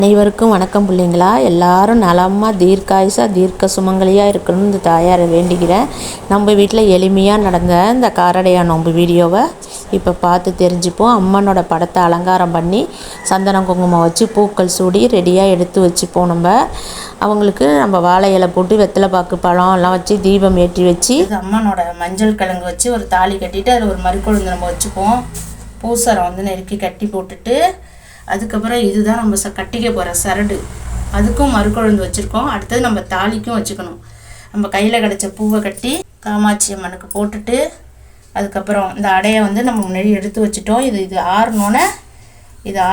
அனைவருக்கும் வணக்கம் பிள்ளைங்களா. எல்லாரும் நலமாக தீர்க்காயுசா தீர்க்க சுமங்கலியாக இருக்கணும்னு இந்த தாயாரை வேண்டிக்கிறேன். நம்ம வீட்டில் எளிமையாக நடந்த இந்த காரடையா நோன்பு வீடியோவை இப்போ பார்த்து தெரிஞ்சுப்போம். அம்மனோட படத்தை அலங்காரம் பண்ணி சந்தனம் குங்குமம் வச்சு பூக்கள் சூடி ரெடியாக எடுத்து வச்சுப்போம். அவங்களுக்கு நம்ம வாழை இலை போட்டு வெத்தலை பாக்கு பழம் எல்லாம் வச்சு தீபம் ஏற்றி வச்சு அம்மனோட மஞ்சள் கிழங்கு வச்சு ஒரு தாலி கட்டிட்டு அதில் ஒரு மறுக்கொழுந்து நம்ம வச்சுப்போம். பூசரம் நெருக்கி கட்டி போட்டுட்டு அதுக்கப்புறம் இதுதான் நம்ம கட்டிக்க போகிற சரடு, அதுக்கும் மறுக்கொழுந்து வச்சுருக்கோம். அடுத்தது நம்ம தாலிக்கும் வச்சுக்கணும். நம்ம கையில் கிடச்ச பூவை கட்டி காமாட்சி அம்மனுக்கு போட்டுட்டு அதுக்கப்புறம் இந்த அடையை நம்ம முன்னாடி எடுத்து வச்சுட்டோம். இது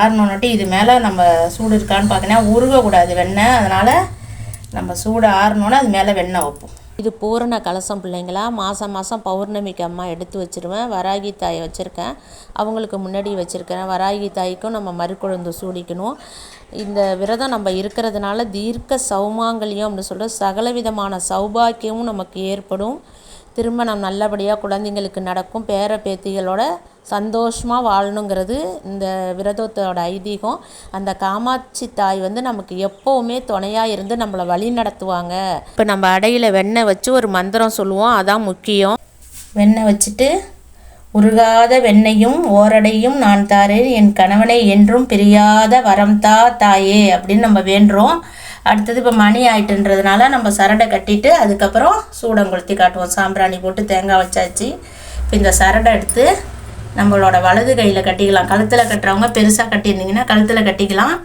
ஆறணுன்னுட்டு இது மேலே நம்ம சூடு இருக்கான்னு பார்க்கணும். உருகக்கூடாது வெண்ணெய், அதனால் நம்ம சூடு ஆறணுன்னா அது மேலே வெண்ணெய் வைப்போம். இது பூரண கலசம் பிள்ளைங்களா. மாதம் பௌர்ணமிக்கு அம்மா எடுத்து வச்சுருவேன். வராகி தாயை வச்சுருக்கேன், அவங்களுக்கு முன்னாடி வச்சுருக்கேன். வராகி தாய்க்கும் நம்ம மறுக்கொழுந்து சூடிக்கணும். இந்த விரதம் நம்ம இருக்கிறதுனால தீர்க்க சௌமாங்கல்யம் அப்படின்னு சொல்லிட்டு சகல விதமான சௌபாக்கியமும் நமக்கு ஏற்படும். திருமணம் நல்லபடியாக குழந்தைங்களுக்கு நடக்கும். பேர பேத்திகளோட சந்தோஷமாக வாழணுங்கிறது இந்த விரதத்தோட ஐதீகம். அந்த காமாட்சி தாய் நமக்கு எப்போவுமே துணையாக இருந்து நம்மளை வழி நடத்துவாங்க. இப்போ நம்ம அடையில் வெண்ணெய் வச்சு ஒரு மந்திரம் சொல்லுவோம், அதான் முக்கியம். வெண்ணெய் வச்சுட்டு உருகாத வெண்ணையும் ஓரடையும் நான் தாரேன், என் கணவனை என்றும் பிரியாத வரம் தாயே அப்படின்னு நம்ம வேண்டுறோம். அடுத்தது இப்போ மணி ஆயிட்டுன்றதுனால நம்ம சரடை கட்டிட்டு அதுக்கப்புறம் சூடம் கொளுத்தி காட்டுவோம். சாம்பிராணி போட்டு தேங்காய் வச்சாச்சு. இப்போ இந்த சரடை எடுத்து நம்மளோட வலது கையில் கட்டிக்கலாம். கழுத்தில் கட்டுறவங்க பெருசாக கட்டியிருந்தீங்கன்னா கழுத்தில் கட்டிக்கலாம்,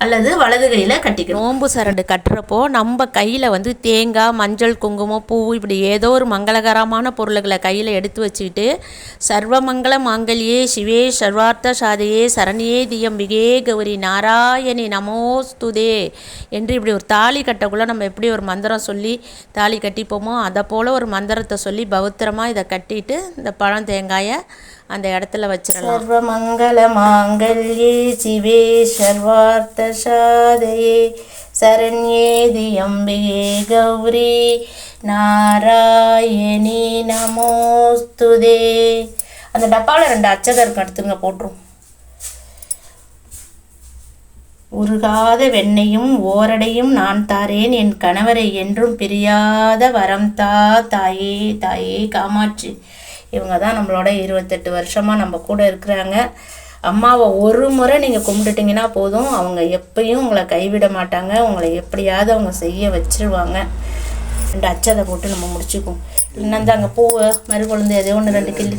அல்லது வலது கையில் கட்டிக்கலாம். நோம்பு சரடு கட்டுறப்போ நம்ம கையில் தேங்காய், மஞ்சள், குங்குமம், பூ இப்படி ஏதோ ஒரு மங்களகரமான பொருள்களை கையில் எடுத்து வச்சுக்கிட்டு சர்வமங்கள மாங்கல்யே சிவே சர்வார்த்த சாதையே சரணியே தியம்பிகே கௌரி நாராயணி நமோஸ்துதே என்று இப்படி ஒரு தாலி கட்டக்குள்ளே நம்ம எப்படி ஒரு மந்திரம் சொல்லி தாலி கட்டிப்போமோ அதை போல் ஒரு மந்திரத்தை சொல்லி பௌத்திரமாக இதை கட்டிட்டு இந்த பழம் தேங்காயை அந்த இடத்துல வச்சிடலாம். சர்வமங்கள மாங்கல்யே சிவே சர்வார்த்த சாதையே சரண்யே தியம்பிகே கௌரி நாராயணி நமோஸ்துதே. அந்த டப்பாவில் 2 அச்சதற்கு எடுத்துங்க போட்டுரும். உருகாத வெண்ணையும் ஓரடையும் நான் தாரேன், என் கணவரை என்றும் பிரியாத வரம் தாயே தாயே காமாட்சி. இவங்க தான் நம்மளோட 28 வருஷமாக நம்ம கூட இருக்கிறாங்க. அம்மாவை ஒரு முறை நீங்கள் கும்பிட்டுட்டிங்கன்னா போதும், அவங்க எப்பயும் உங்களை கைவிட மாட்டாங்க. உங்களை எப்படியாவது அவங்க செய்ய வச்சிருவாங்க. 2 அச்சதை போட்டு நம்ம முடிச்சுக்குவோம். இன்னும் அங்கே பூவை மறுகொழுந்து எதோ 1-2 கிள்ளி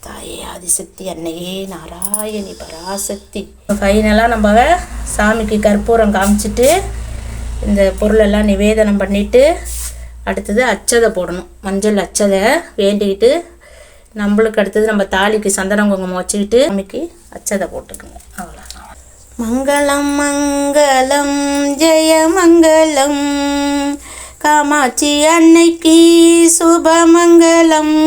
தாயே ஆதிசக்தி அன்னையே நாராயணி பராசக்தி. ஃபைனலாக நம்ம சாமிக்கு கற்பூரம் காமிச்சிட்டு இந்த பொருளெல்லாம் நிவேதனம் பண்ணிவிட்டு அடுத்தது அச்சதை போடணும். மஞ்சள் அச்சதை வேண்டிக்கிட்டு நம்மளுக்கு அடுத்தது நம்ம தாலிக்கு சந்தனம் குங்குமம் வச்சுக்கிட்டு சாமிக்கு அச்சதை போட்டுக்குங்க. அவ்வளோ. மங்களம் மங்களம் ஜெய மங்களம் காமாட்சி அன்னைக்கு சுபமங்கலம்,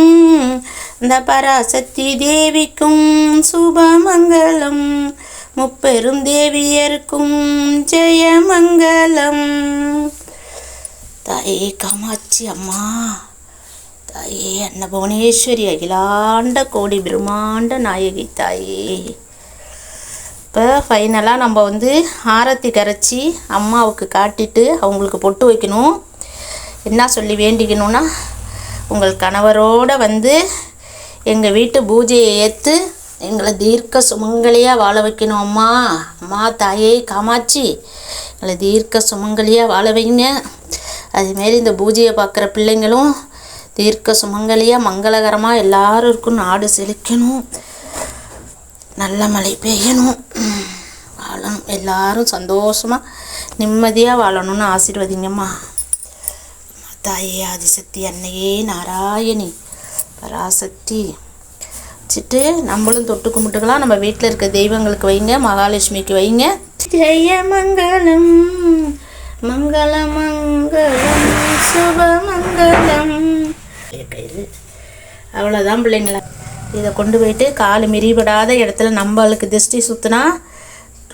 இந்த பராசக்தி தேவிக்கும் சுபமங்கலம், முப்பெரும் தேவியருக்கும் ஜெயமங்கலம். தாயே காமாட்சி அம்மா, தாயே அன்னபுவனேஸ்வரி, அகிலாண்ட கோடி பிரம்மாண்ட நாயகி தாயே. இப்போ ஃபைனலாக நம்ம ஆரத்தி கரைச்சி அம்மாவுக்கு காட்டிட்டு அவங்களுக்கு பொட்டு வைக்கணும். என்ன சொல்லி வேண்டிக்கணும்னா, உங்கள் கணவரோடு எங்கள் வீட்டு பூஜையை ஏற்று எங்களை தீர்க்க சுமங்கலியாக வாழ வைக்கணும் அம்மா. அம்மா தாயே காமாட்சி, எங்களை தீர்க்க சுமங்கலியாக வாழ வைங்க. அதுமாரி இந்த பூஜையை பார்க்குற பிள்ளைங்களும் தீர்க்க சுமங்கலியாக மங்களகரமாக எல்லோரும் இருக்கும். நாடு செழிக்கணும், நல்ல மழை பெய்யணும், வாழணும், எல்லோரும் சந்தோஷமாக நிம்மதியாக வாழணும்னு ஆசீர்வதிங்கம்மா. தாயே ஆதிசக்தி அன்னையே நாராயணி பராசக்தி வச்சுட்டு நம்மளும் தொட்டு கும்பிட்டுக்கலாம். நம்ம வீட்டில் இருக்க தெய்வங்களுக்கு வைங்க, மகாலட்சுமிக்கு வைங்க. ஜெய மங்களம் மங்கள மங்களம் சுபமங்கலம். கயிறு அவ்வளோதான் பிள்ளைங்களா. இதை கொண்டு போயிட்டு கால் மிரிபடாத இடத்துல, நம்மளுக்கு திருஷ்டி சுற்றினா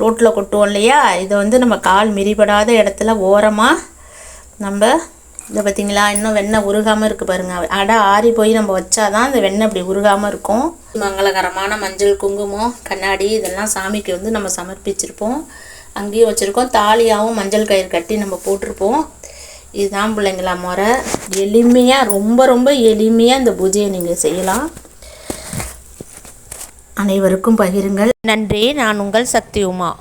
ரோட்டில் கொட்டுவோம் இல்லையா, இதை நம்ம கால் மிரிபடாத இடத்துல ஓரமாக நம்ம இதை பார்த்தீங்களா, இன்னும் வெண்ணெய் உருகாமல் இருக்குது பாருங்கள். அடை ஆறி போய் நம்ம வச்சாதான் இந்த வெண்ணெய் இப்படி உருகாமல் இருக்கும். மங்களகரமான மஞ்சள், குங்குமம், கண்ணாடி இதெல்லாம் சாமிக்கு வந்து நம்ம சமர்ப்பிச்சிருப்போம். அங்கேயும் வச்சுருக்கோம். தாலியாகவும் மஞ்சள் கயிறு கட்டி நம்ம போட்டிருப்போம். இதுதான் பிள்ளைங்களா முறை. எளிமையாக, ரொம்ப ரொம்ப எளிமையாக இந்த பூஜையை நீங்கள் செய்யலாம். அனைவருக்கும் பகிருங்கள். நன்றி. நான் உங்கள் சக்தி உமா.